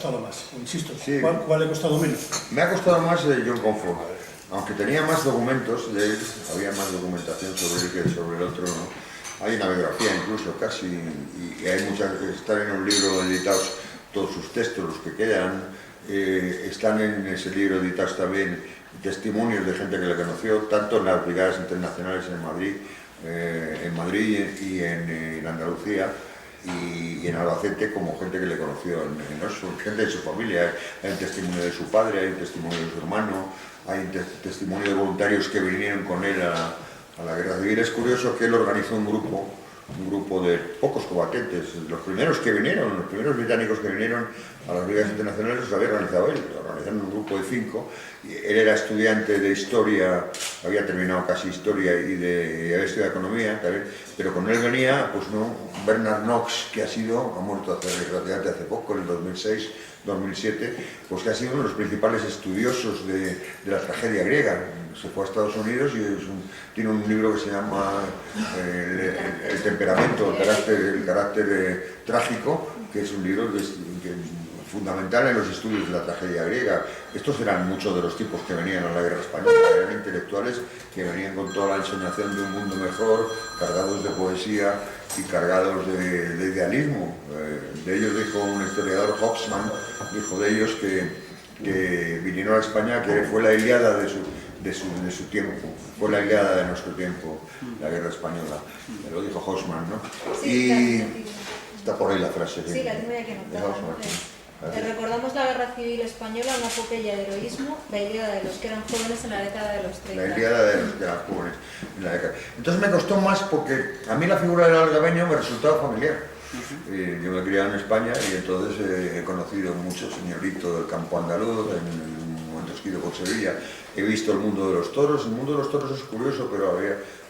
costado más, insisto. Sí. ¿Cuál le ha costado menos? Me ha costado más John Comfort, aunque tenía más documentos de él, había más documentación sobre él que sobre el otro, ¿no? Hay una biografía incluso casi, y hay muchas, están en un libro editados todos sus textos, los que quedan, están en ese libro editados también testimonios de gente que le conoció, tanto en las brigadas internacionales en Madrid y en Andalucía, y en Albacete, como gente que le conoció en Oxford, gente de su familia. Hay un testimonio de su padre, hay un testimonio de su hermano, hay un testimonio de voluntarios que vinieron con él a la guerra civil. Es curioso que él organizó un grupo de pocos combatientes. Los primeros que vinieron, los primeros británicos que vinieron a las brigadas internacionales los había organizado él. Organizaron un grupo de 5. Él era estudiante de historia, había terminado casi historia y había estudiado economía también, pero con él venía, pues no, Bernard Knox, que ha muerto relativamente hace poco, en el 2006-2007, pues que ha sido uno de los principales estudiosos de la tragedia griega. Se fue a Estados Unidos y tiene un libro que se llama El temperamento, el carácter trágico, que es un libro fundamental en los estudios de la tragedia griega. Estos eran muchos de los tipos que venían a la guerra española, eran intelectuales que venían con toda la ensoñación de un mundo mejor, cargados de poesía y cargados de idealismo. De ellos dijo un historiador, Hobsbawm, dijo de ellos que vinieron a España, que fue la Ilíada de su tiempo, fue la Ilíada de nuestro tiempo, la guerra española. Me lo dijo Hobsbawm, ¿no? Sí, y está por ahí la frase. Sí, la tengo ya que anotar. Recordamos la Guerra Civil Española, una epopeya de heroísmo, la Ilíada de los que eran jóvenes en la década de los 30. La Ilíada de los que eran jóvenes en la década. Entonces me costó más porque a mí la figura del algabeño me resultaba familiar. Yo me he criado en España y entonces he conocido muchos señoritos del campo andaluz, en un momento esquido por Sevilla. He visto el mundo de los toros. El mundo de los toros es curioso, pero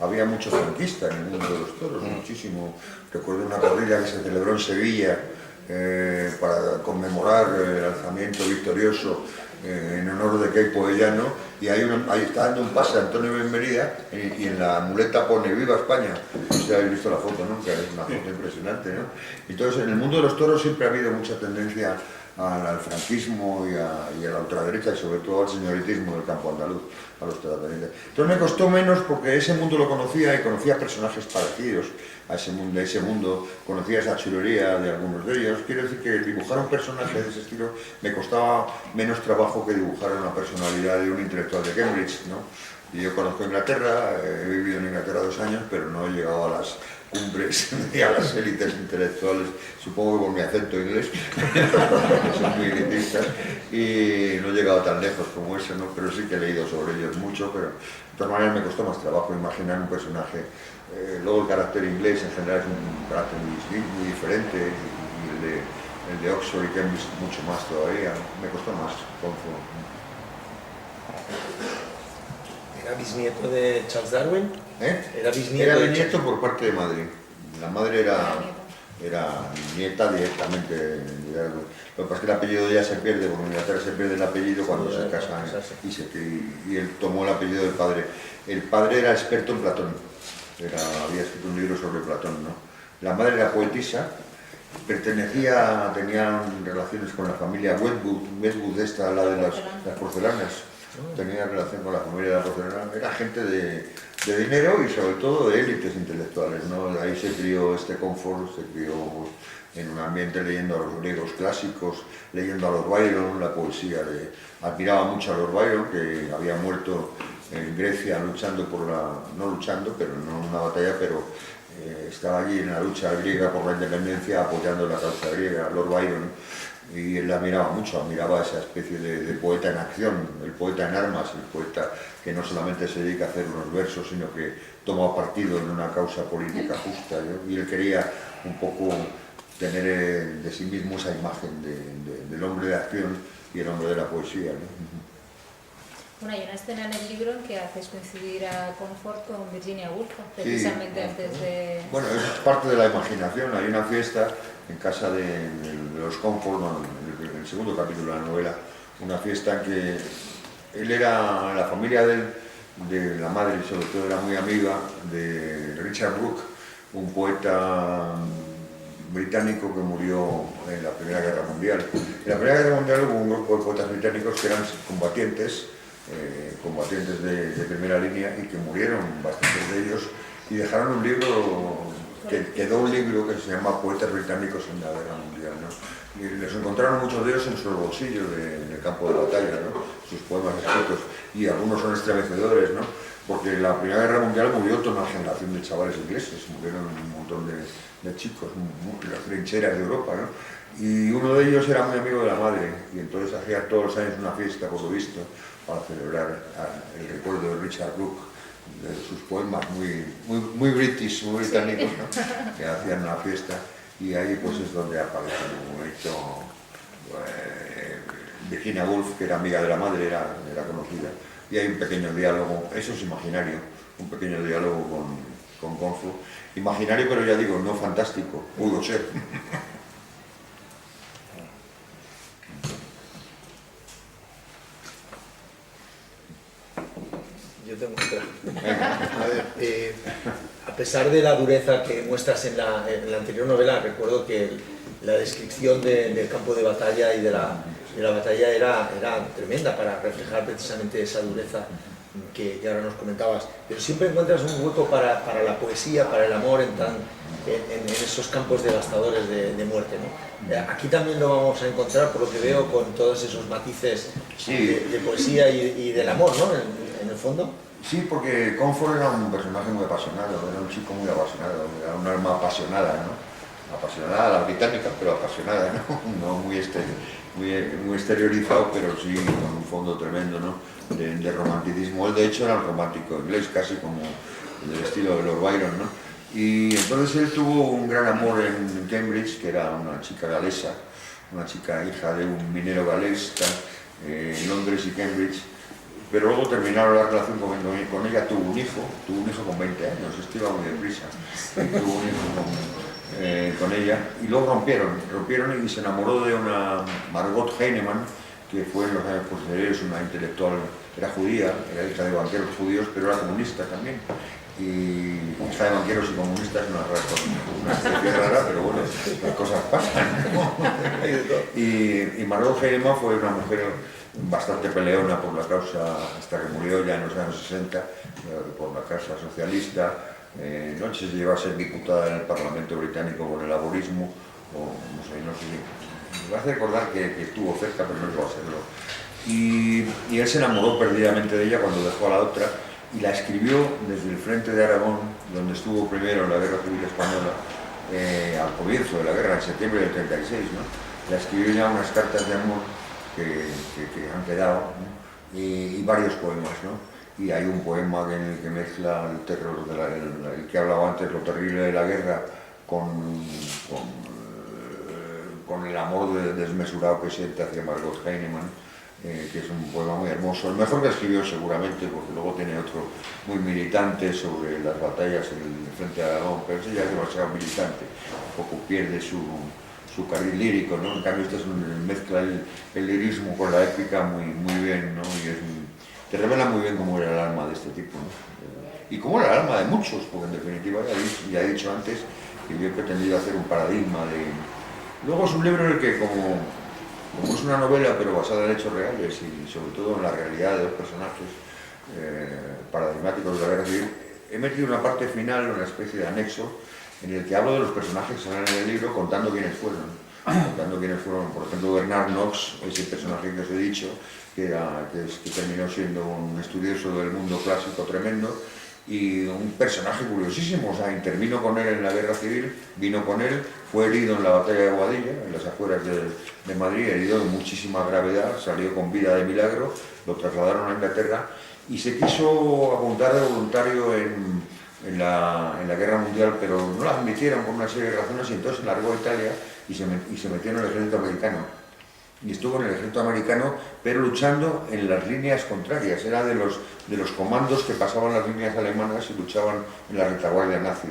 había mucho franquista en el mundo de los toros, muchísimo. Recuerdo una corrida que se celebró en Sevilla para conmemorar el alzamiento victorioso en honor de Queipo Llano, y ahí está dando un pase Antonio Benvenida y en la muleta pone "Viva España". No sé si habéis visto la foto, ¿no? Que es una foto impresionante, ¿no? Entonces, en el mundo de los toros siempre ha habido mucha tendencia al franquismo y a la ultraderecha, y sobre todo al señoritismo del campo andaluz, a los terratenientes. Entonces me costó menos porque ese mundo lo conocía y conocía personajes parecidos a ese mundo, conocía esa chulería de algunos de ellos. Quiero decir que dibujar un personaje de ese estilo me costaba menos trabajo que dibujar una personalidad de un intelectual de Cambridge, ¿no? Y yo conozco Inglaterra, he vivido en Inglaterra 2 años, pero no he llegado a las cumbres y a las élites intelectuales, supongo que por mi acento inglés, son muy elitistas, y no he llegado tan lejos como ese, ¿no? Pero sí que he leído sobre ellos mucho, pero de todas maneras me costó más trabajo imaginar un personaje. Luego el carácter inglés en general es un carácter muy diferente, y el de Oxford y Cambridge mucho más todavía. Me costó más. ¿Era bisnieto de Charles Darwin? Era bisnieto por parte de madre. La madre era nieta directamente. Lo que pasa es que el apellido ya se pierde, porque en Inglaterra se pierde el apellido cuando se casan, y él tomó el apellido del padre. El padre era experto en Platón, había escrito un libro sobre Platón, ¿no? La madre era poetisa, tenían relaciones con la familia Westwood, esta, la de las porcelanas. Tenía relación con la familia de la porcelana. Era gente de dinero y sobre todo de élites intelectuales, ¿no? Ahí se crió Comfort, se crió en un ambiente leyendo a los griegos clásicos, leyendo a Lord Byron, la poesía admiraba mucho a Lord Byron, que había muerto en Grecia luchando no luchando, pero no en una batalla, pero estaba allí en la lucha griega por la independencia, apoyando la causa griega, Lord Byron. Y él la admiraba mucho, admiraba esa especie de poeta en acción, el poeta en armas, el poeta que no solamente se dedica a hacer unos versos, sino que toma partido en una causa política justa, ¿no? Y él quería un poco tener de sí mismo esa imagen del hombre de acción y el hombre de la poesía, ¿no? Bueno, hay una escena en el libro en que haces coincidir a Comfort con Virginia Woolf, precisamente antes de... Bueno, es parte de la imaginación. Hay una fiesta en casa de los Comfort, en el segundo capítulo de la novela, una fiesta en que la familia de la madre, sobre todo, era muy amiga de Richard Brooke, un poeta británico que murió en la Primera Guerra Mundial. En la Primera Guerra Mundial hubo un grupo de poetas británicos que eran combatientes de primera línea y que murieron bastantes de ellos y dejaron un libro, quedó un libro que se llama Poetas Británicos en la Guerra Mundial, ¿no? Y les encontraron muchos de ellos en sus bolsillos en el campo de batalla, ¿no? Sus poemas escritos, y algunos son estremecedores, ¿no? Porque en la Primera Guerra Mundial murió toda una generación de chavales ingleses, murieron un montón de chicos en las trincheras de Europa, ¿no? Y uno de ellos era muy amigo de la madre, y entonces hacía todos los años una fiesta, por lo visto, para celebrar el recuerdo de Richard Brooke, de sus poemas muy british, muy británicos, ¿no? Que hacían una fiesta, y ahí pues es donde aparece un momento. Virginia Woolf, que era amiga de la madre, era conocida, y hay un pequeño diálogo, eso es imaginario, un pequeño diálogo con Corfu, imaginario, pero ya digo, no fantástico, pudo ser. Yo tengo otra. A ver, a pesar de la dureza que muestras en la anterior novela, recuerdo que la descripción del campo de batalla y de la batalla era tremenda para reflejar precisamente esa dureza que ahora nos comentabas. Pero siempre encuentras un hueco para la poesía, para el amor en esos campos devastadores de muerte, ¿no? Aquí también lo vamos a encontrar, por lo que veo, con todos esos matices de poesía y del amor, ¿no? En el fondo. Sí, porque Comfort era un personaje muy apasionado, era un chico muy apasionado, era un alma apasionada, ¿no? Apasionada a la británica, pero apasionada, ¿no? No muy exteriorizado, pero sí con un fondo tremendo, ¿no? De romanticismo. Él de hecho era un romántico inglés, casi como del estilo de Lord Byron, ¿no? Y entonces él tuvo un gran amor en Cambridge, que era una chica galesa, una chica hija de un minero galés, Londres y Cambridge. Pero luego terminaron la relación con ella, tuvo un hijo con 20 años, esto iba muy deprisa, y tuvo un hijo con ella, y luego rompieron y se enamoró de una Margot Heinemann, que fue en los años posteriores una intelectual, era judía, era hija de banqueros judíos, pero era comunista también, y hija de banqueros y comunistas es una especie rara, pero bueno, las cosas pasan, ¿no? Y Margot Heinemann fue una mujer bastante peleona por la causa, hasta que murió ya en los años 60, por la causa socialista. No sé si llegó a ser diputada en el Parlamento británico con el laborismo, o no sé. Me hace recordar que estuvo cerca, pero no llegó a serlo. Y él se enamoró perdidamente de ella cuando dejó a la otra, y la escribió desde el frente de Aragón, donde estuvo primero en la Guerra Civil Española, al comienzo de la guerra, en septiembre del 36, ¿no? La escribió ya unas cartas de amor que han quedado, ¿no? Y varios poemas, ¿no? Y hay un poema en el que mezcla el terror, el que hablaba antes, lo terrible de la guerra, con el amor desmesurado que siente hacia Margot Heinemann, que es un poema muy hermoso, el mejor que escribió seguramente, porque luego tiene otro muy militante sobre las batallas en el frente de Aragón, pero ese ya es demasiado militante, un poco pierde su carril lírico, ¿no? En cambio este mezcla el lirismo con la épica muy bien, ¿no? Y te revela muy bien cómo era el alma de este tipo, ¿no? Y cómo era el alma de muchos, porque en definitiva ya he dicho antes que yo he pretendido hacer un paradigma de... Luego es un libro en el que como es una novela pero basada en hechos reales y sobre todo en la realidad de los personajes paradigmáticos de la guerra civil, he metido una parte final, una especie de anexo, en el que hablo de los personajes que salen en el libro contando quiénes fueron. Por ejemplo, Bernard Knox, ese personaje que os he dicho, que terminó siendo un estudioso del mundo clásico tremendo, y un personaje curiosísimo, o sea, intervino con él en la guerra civil, vino con él, fue herido en la batalla de Boadilla, en las afueras de Madrid, herido de muchísima gravedad, salió con vida de milagro, lo trasladaron a Inglaterra y se quiso apuntar de voluntario en la guerra mundial, pero no la admitieron por una serie de razones, y entonces largó a Italia y se metió en el ejército americano. Y estuvo en el ejército americano, pero luchando en las líneas contrarias. Era de los comandos que pasaban las líneas alemanas y luchaban en la retaguardia nazi.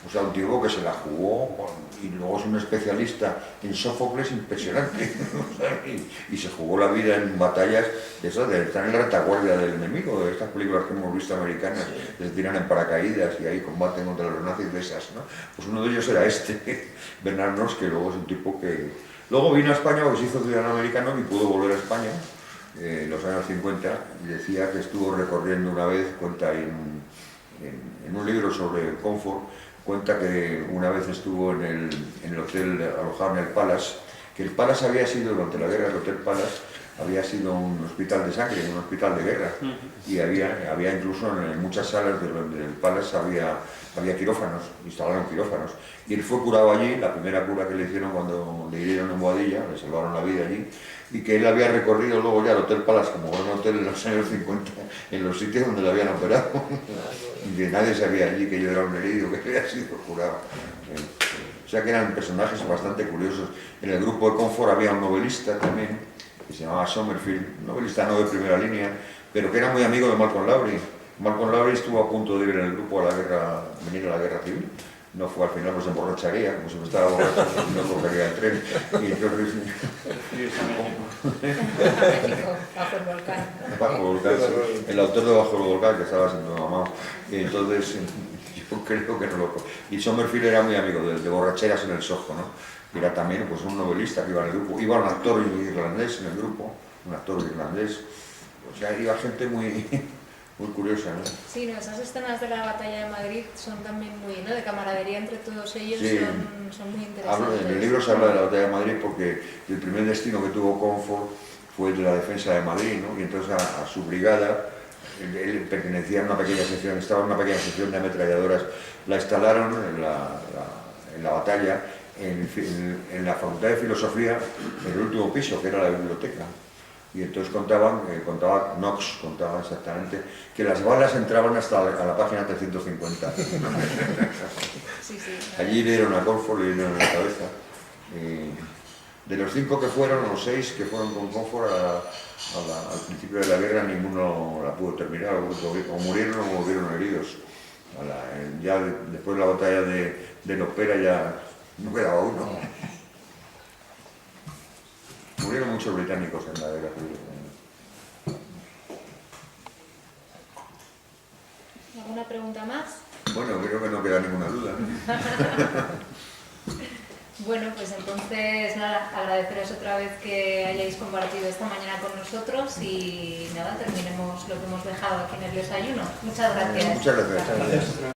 O sea, un tipo que se la jugó y luego es un especialista en Sófocles impresionante. O sea, y se jugó la vida en batallas de esas, de estar en la retaguardia del enemigo, de estas películas que hemos visto americanas, que se tiran en paracaídas y ahí combaten contra los nazis de esas, ¿no? Pues uno de ellos era Bernard Noss, que luego es un tipo que... Luego vino a España porque se hizo ciudadano americano y pudo volver a España en los años 50 y decía que estuvo recorriendo una vez, cuenta en un libro sobre Comfort, cuenta que una vez estuvo en el hotel alojado en el Palace, que el Palace había sido, durante la guerra, el Hotel Palace había sido un hospital de sangre, un hospital de guerra, y había incluso en muchas salas del Palace había quirófanos, instalaron quirófanos, y él fue curado allí, la primera cura que le hicieron cuando le hirieron en Boadilla, le salvaron la vida allí, y que él había recorrido luego ya el Hotel Palace como un hotel en los años 50, en los sitios donde le habían operado, y que nadie sabía allí que yo era un herido, que había sido curado. O sea que eran personajes bastante curiosos. En el grupo de Comfort había un novelista también, que se llamaba Sommerfield, un novelista no de primera línea, pero que era muy amigo de Malcolm Lowry. Malcolm Lowry estuvo a punto de ir en el grupo a venir a la guerra civil. No fue, al final pues se emborracharía, como si me estaba borracho, no cogería el tren. Y entonces... Bajo el volcán. Bajo el volcán, sí. El autor de Bajo el volcán, que estaba siendo mamado. Y entonces yo creo que no lo... Y Sommerfield era muy amigo de borracheras en el Soho, ¿no? Y era también pues, un novelista que iba en el grupo. Iba un actor irlandés en el grupo, un actor irlandés. O sea, iba gente muy... muy curiosa, ¿no? Sí, no, esas escenas de la batalla de Madrid son también muy, ¿no? De camaradería entre todos ellos, sí. son muy interesantes. En el libro se habla de la batalla de Madrid porque el primer destino que tuvo Comfort fue el de la defensa de Madrid, ¿no? Y entonces a su brigada, él pertenecía a una pequeña sección, estaba en una pequeña sección de ametralladoras, la instalaron en la batalla en la Facultad de Filosofía, en el último piso, que era la biblioteca. Y entonces contaba Knox contaba exactamente que las balas entraban hasta a la página 350. Sí, sí. Allí le dieron a Comfort, le dieron en la cabeza. De los 5 que fueron, o 6 que fueron con Comfort al principio de la guerra, ninguno la pudo terminar, o murieron o volvieron heridos. Ya después de la batalla de Lopera ya no quedaba uno. Murieron muchos británicos en la guerra civil. ¿Alguna pregunta más? Bueno, creo que no queda ninguna duda. Bueno, pues entonces nada, agradeceros otra vez que hayáis compartido esta mañana con nosotros y nada, terminemos lo que hemos dejado aquí en el desayuno. Muchas gracias. Muchas gracias.